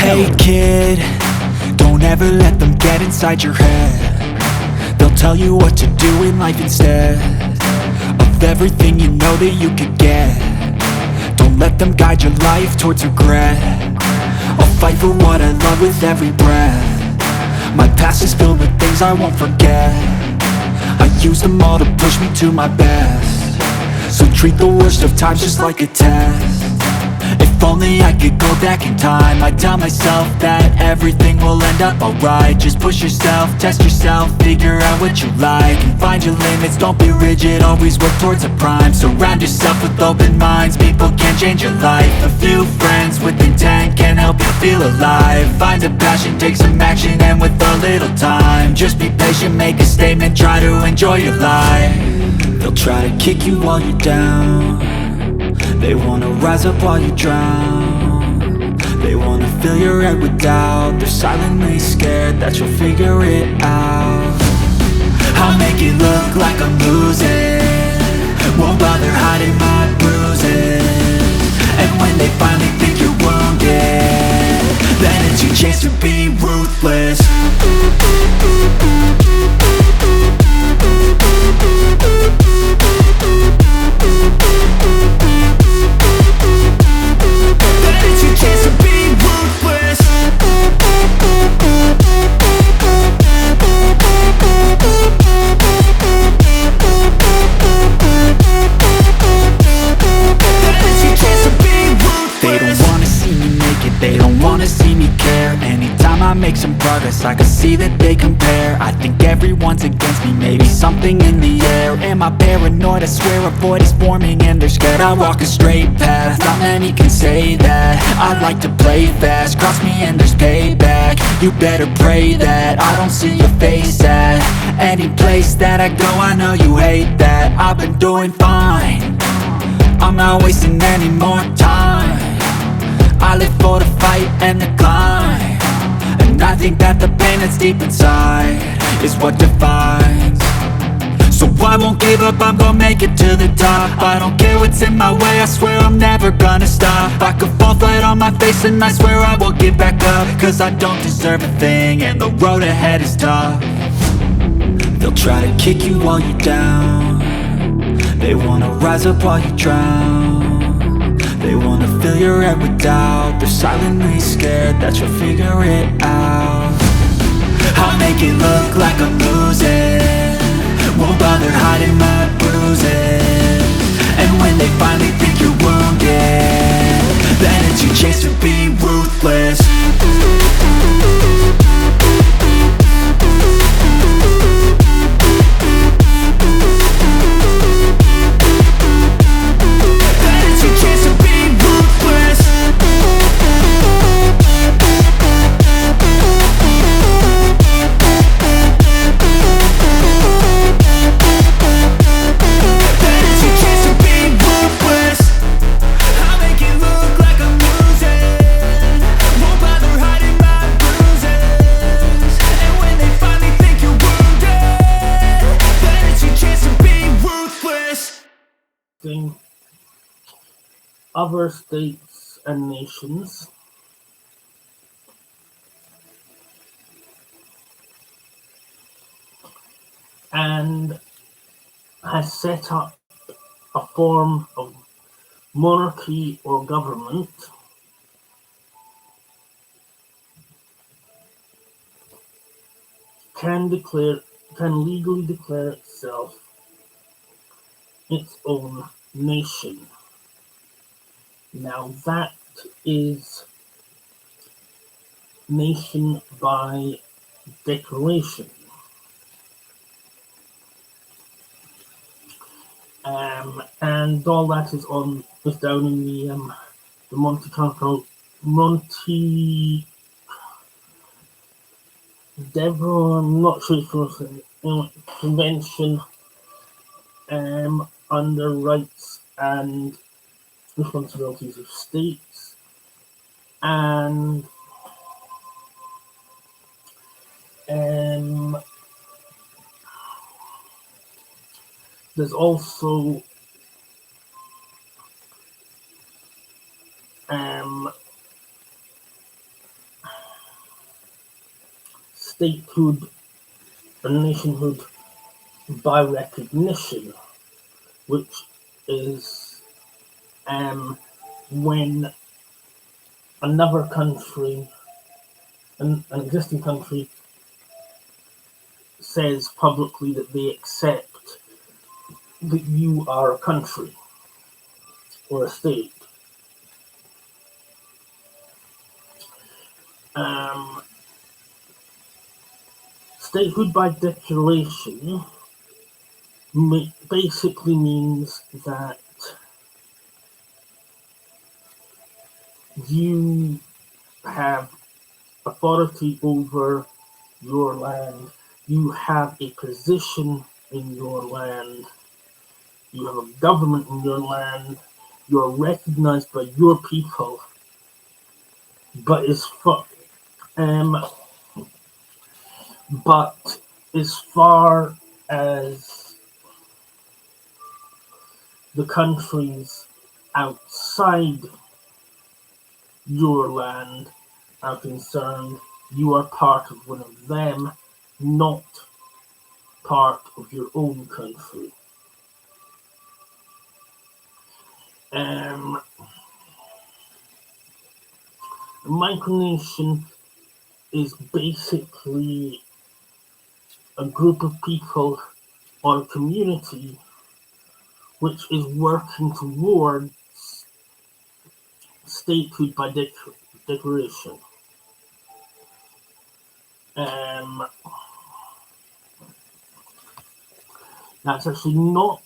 Hey kid, don't ever let them get inside your head. They'll tell you what to do in life instead of everything you know that you could get. Don't let them guide your life towards regret. I'll fight for what I love with every breath. My past is filled with things I won't forget. I use them all to push me to my best. So treat the worst of times just like a test. If only I could go back in time, I'd tell myself that everything will end up alright. Just push yourself, test yourself, figure out what you like, and find your limits, don't be rigid, always work towards a prime. Surround yourself with open minds, people can change your life. A few friends with intent can help you feel alive. Find a passion, take some action, and with a little time, just be patient, make a statement, try to enjoy your life. They'll try to kick you while you're down. They wanna rise up while you drown. They wanna fill your head with doubt. They're silently scared that you'll figure it out. I'll make it look like I'm losing, won't bother hiding my bruises. And when they finally think you're wounded, then it's your chance to be ruthless. They don't wanna see me care. Anytime I make some progress, I can see that they compare. I think everyone's against me, maybe something in the air. Am I paranoid? I swear a void is forming and they're scared. I walk a straight path, not many can say that. I like to play fast, cross me and there's payback. You better pray that I don't see your face at any place that I go. I know you hate that. I've been doing fine, I'm not wasting any more time. I live for the fight and the climb, and I think that the pain that's deep inside is what defines. So I won't give up, I'm gonna make it to the top. I don't care what's in my way, I swear I'm never gonna stop. I could fall flat on my face and I swear I will get back up, cause I don't deserve a thing and the road ahead is tough. They'll try to kick you while you're down. They wanna rise up while you drown. They wanna fill your head with doubt. They're silently scared that you'll figure it out. I'll make it look like I'm losing, won't bother hiding my bruises. And when they finally think you're wounded, then it's your chance to be ruthless. Other states and nations and has set up a form of monarchy or government can legally declare itself its own nation. Now that is nation by declaration. And all that is down in the Deborah, I'm not sure if it's convention under rights and responsibilities of states, and there's also statehood or nationhood by recognition, which is when another country, an existing country, says publicly that they accept that you are a country or a state. Statehood by declaration basically means that you have authority over your land, you have a position in your land, you have a government in your land, you're recognized by your people, but as far as the countries outside your land are concerned, you are part of one of them, not part of your own country. Micronation is basically a group of people or a community which is working towards statehood by declaration. That's actually not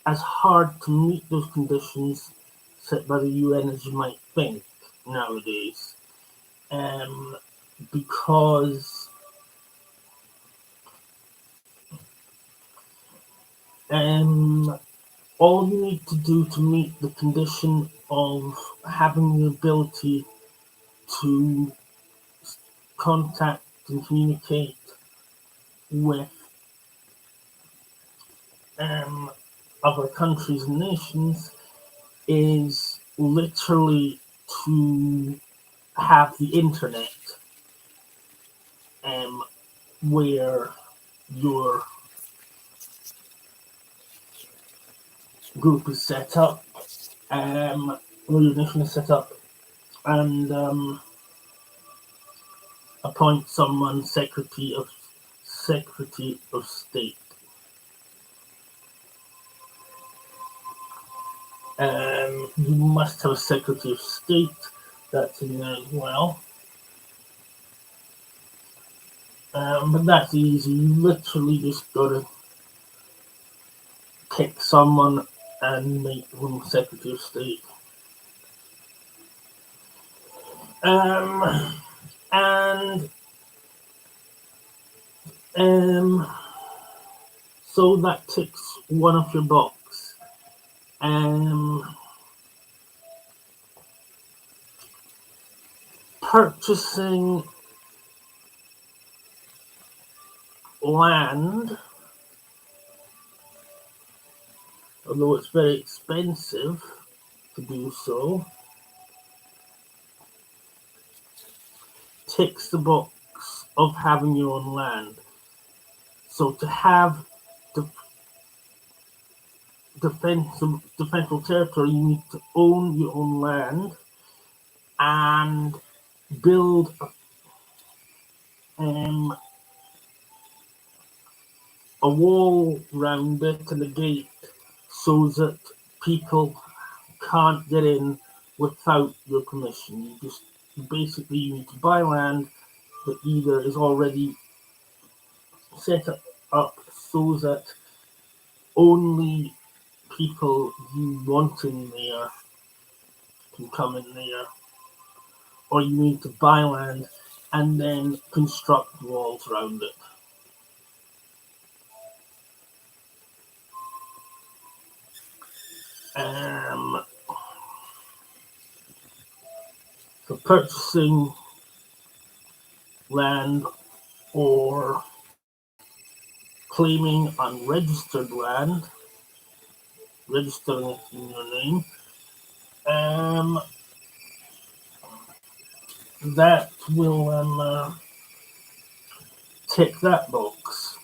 as hard to meet those conditions set by the UN as you might think nowadays, because all you need to do to meet the condition of having the ability to contact and communicate with other countries and nations is literally to have the internet, where your group is set up, where your nation is set up, and appoint someone Secretary of State. You must have a Secretary of State. That's in there as well. But that's easy. You literally just gotta pick someone and make them Secretary of State. So that ticks one of your box. Purchasing land, although it's very expensive to do so, ticks the box of having your own land. So to have defensible territory, you need to own your own land and build a wall round it and a gate so that people can't get in without your permission. You need to buy land that either is already set up so that only people you want in there can come in there, or you need to buy land and then construct walls around it. So purchasing land or claiming unregistered land, registering it in your name, that will tick that box.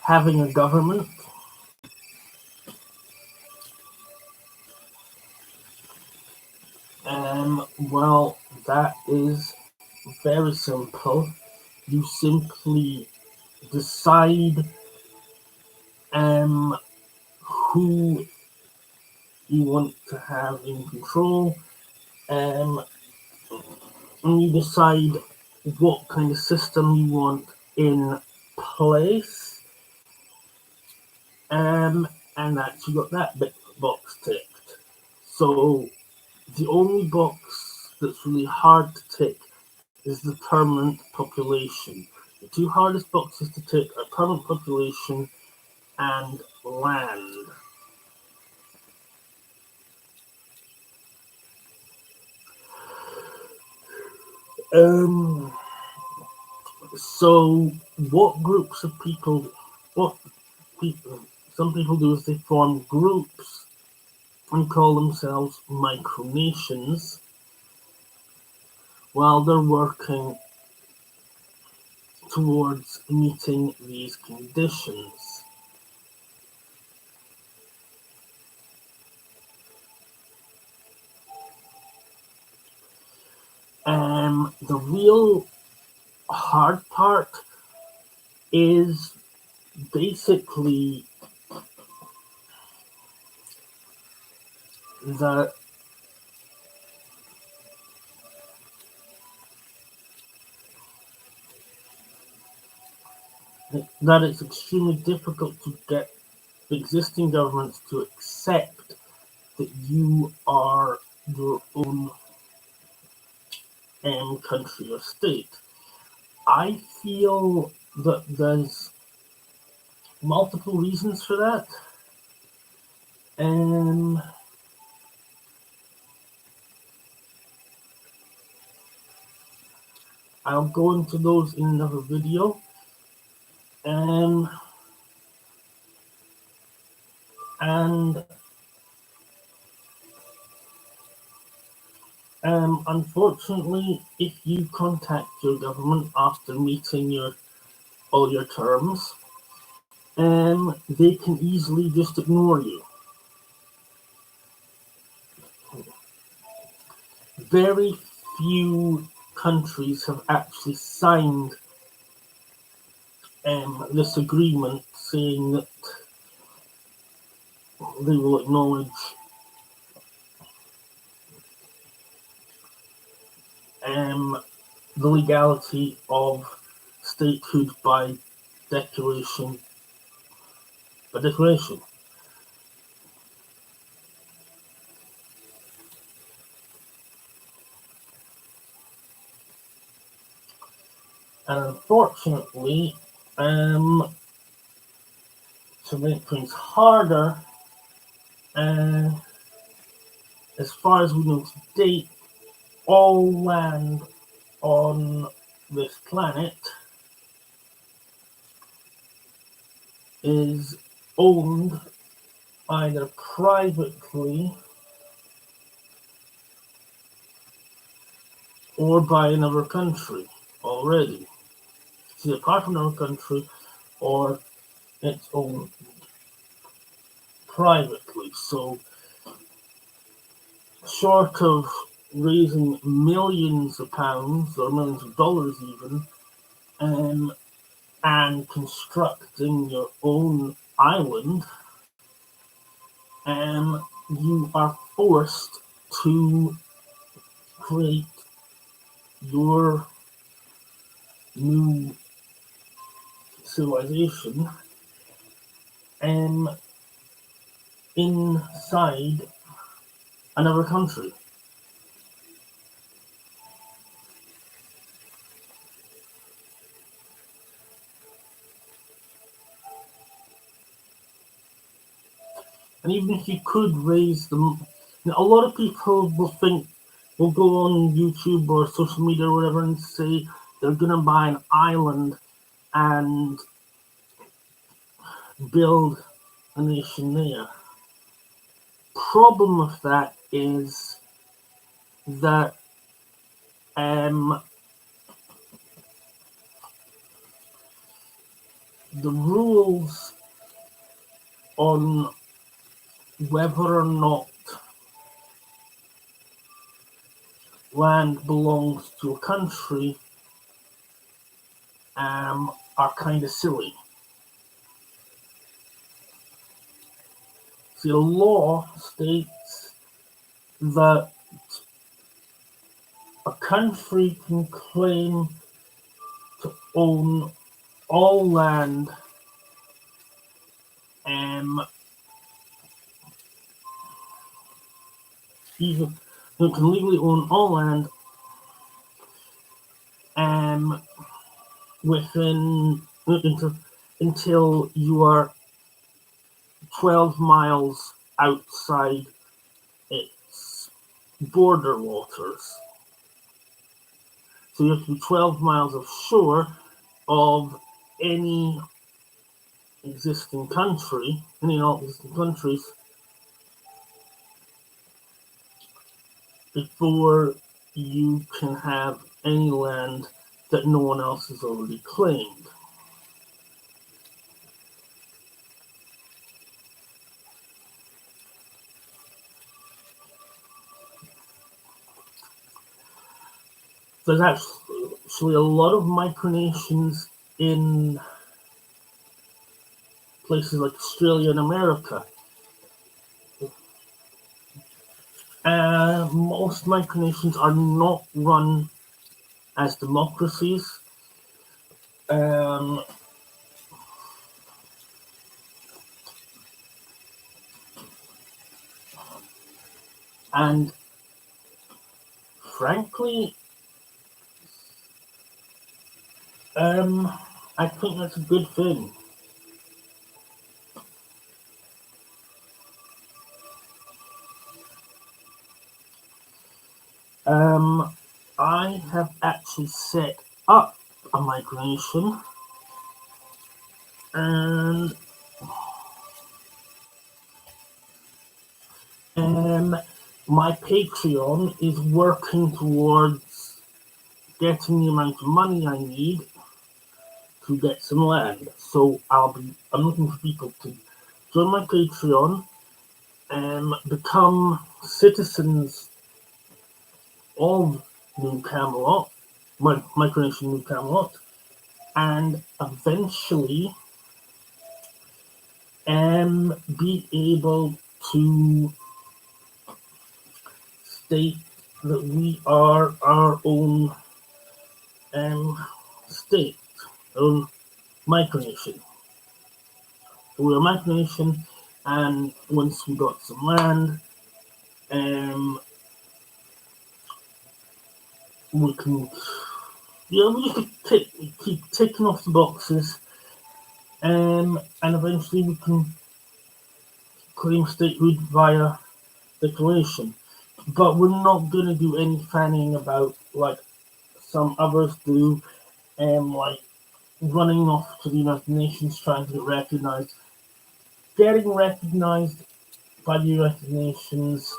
Having a government, well, that is very simple. You simply decide who you want to have in control, and you decide what kind of system you want in place, and that you got that bit box ticked. So the only box that's really hard to tick is the permanent population. The two hardest boxes to tick are permanent population and land. So what groups of people, what people, some people do is they form groups and call themselves micronations while they're working towards meeting these conditions. The real hard part is basically that it's extremely difficult to get existing governments to accept that you are your own country or state. I feel that there's multiple reasons for that. I'll go into those in another video. And unfortunately, if you contact your government after meeting all your terms, they can easily just ignore you. Very few countries have actually signed this agreement saying that they will acknowledge the legality of statehood by declaration. And unfortunately, to make things harder, as far as we know to date, all land on this planet is owned either privately or by another country already. It's either part of another country or it's owned privately. So short of raising millions of pounds or millions of dollars even, and constructing your own island, you are forced to create your new civilization inside another country. And even if you could raise them, a lot of people will go on YouTube or social media or whatever and say they're going to buy an island and build a nation there. Problem with that is that the rules on whether or not land belongs to a country are kind of silly. See, the law states that a country can claim to own all land even you can legally own all land within until you are 12 miles outside its border waters. So you have to be 12 miles offshore of any existing country, any all existing countries, before you can have any land that no one else has already claimed. There's actually a lot of micronations in places like Australia and America. Most micronations are not run as democracies. And frankly, I think that's a good thing. I have actually set up a migration, and my Patreon is working towards getting the amount of money I need to get some land. So I'm looking for people to join my Patreon and become citizens of New Camelot, micronation New Camelot, and eventually be able to state that we are our own state, our own micronation. We're a micronation, and once we got some land, we can, we just keep ticking off the boxes, and eventually we can claim statehood via declaration. But we're not going to do any fanning about like some others do, like running off to the United Nations trying to get recognized. Getting recognized by the United Nations,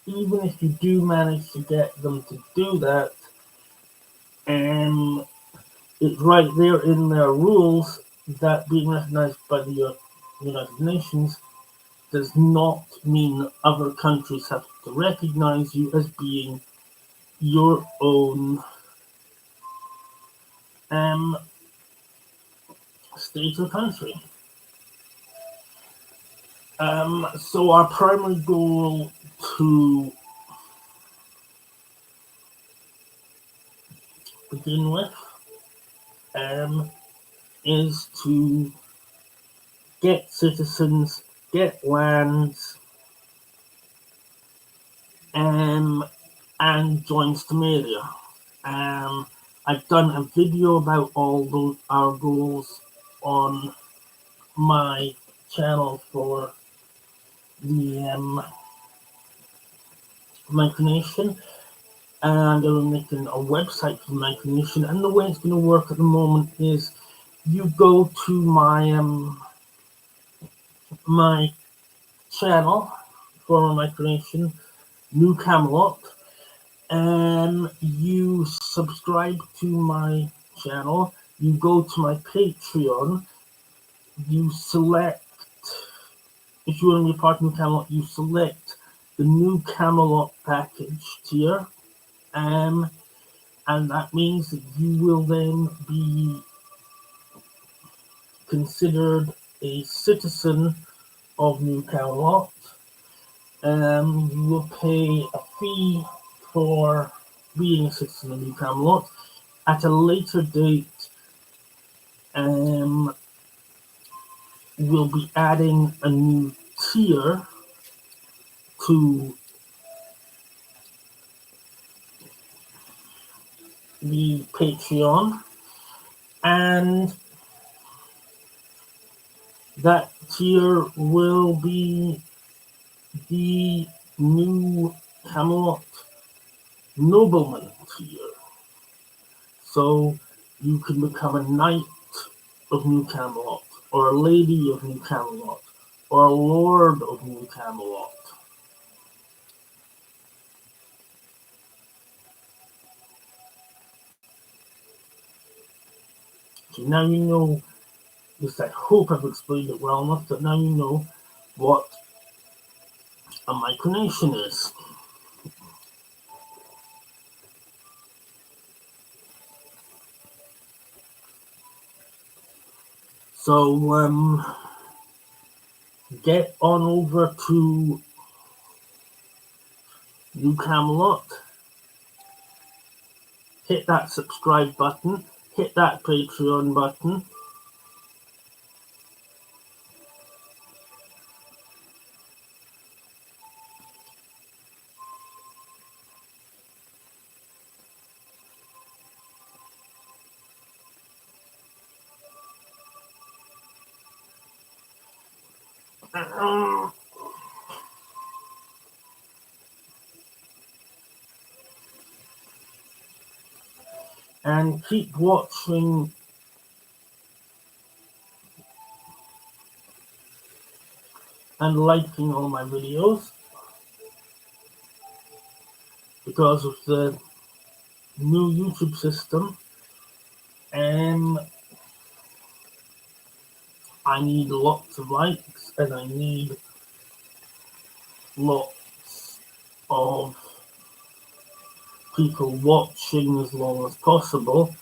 even if you do manage to get them to do that, it's right there in their rules that being recognized by the United Nations does not mean that other countries have to recognize you as being your own state or country. So our primary goal to begin with is to get citizens, get lands, and join Stamaria. I've done a video about all our goals on my channel for the micronation, and I'm going to be making a website for the micronation. And the way it's going to work at the moment is you go to my channel for my micronation, New Camelot, and you subscribe to my channel, you go to my Patreon, you select, if you want to be a part of New Camelot, you select the New Camelot package tier, and that means that you will then be considered a citizen of New Camelot. You will pay a fee for being a citizen of New Camelot. At a later date, we'll be adding a new tier to the Patreon, and that tier will be the New Camelot Nobleman tier. So you can become a knight of New Camelot, or a lady of New Camelot, or a lord of New Camelot. So now you know, at least I hope I've explained it well enough that now you know what a micronation is. So get on over to New Camelot, hit that subscribe button, hit that Patreon button, and keep watching and liking all my videos. Because of the new YouTube system, I need lots of likes, and I need lots of people watching as long as possible,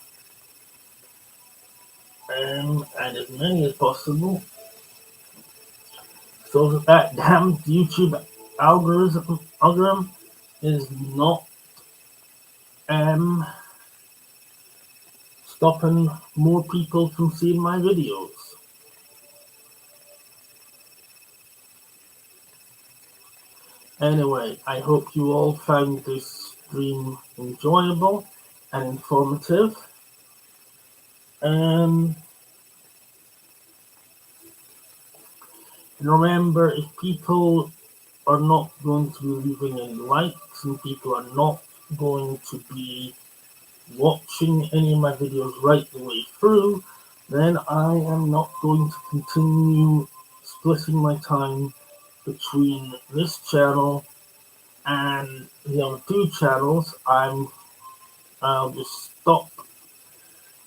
and as many as possible, so that damn YouTube algorithm is not stopping more people from seeing my videos. Anyway, I hope you all found this stream enjoyable and informative. And remember, if people are not going to be leaving any likes and people are not going to be watching any of my videos right the way through, then I am not going to continue splitting my time between this channel and the other two channels. I'll just stop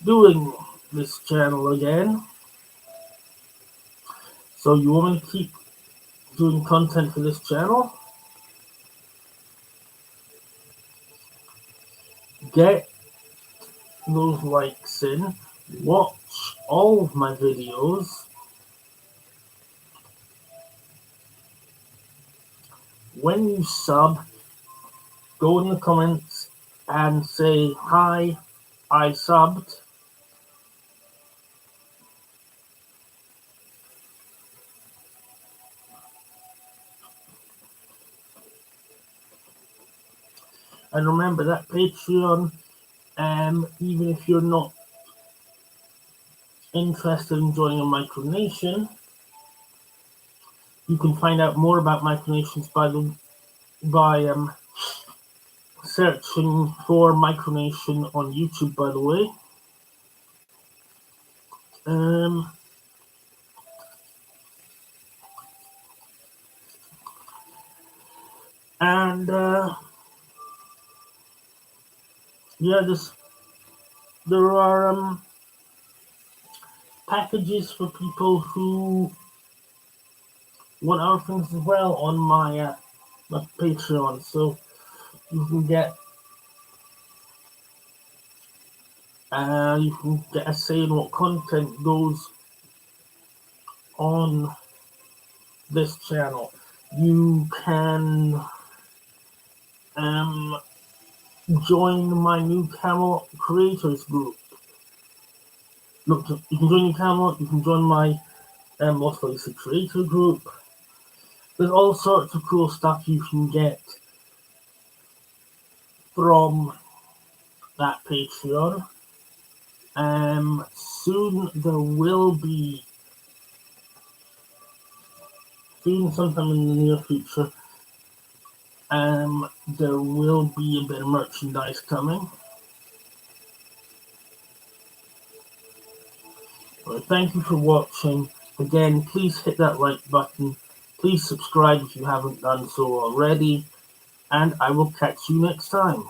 doing this channel again. So you want me to keep doing content for this channel? Get those likes in, watch all of my videos, when you sub, go in the comments and say, hi, I subbed. And remember that Patreon, even if you're not interested in joining a micronation, you can find out more about micronations by searching for micronation on YouTube, by the way. And yeah, there are packages for people who want other things as well on my Patreon. So you can get a say in what content goes on this channel. You can join my new Camel creators group. Look, you can join the Camel. You can join my Lost Legacy creator group. There's all sorts of cool stuff you can get from that Patreon. Soon sometime in the near future, there will be a bit of merchandise coming. Well, thank you for watching. Again, please hit that like button. Please subscribe if you haven't done so already. And I will catch you next time.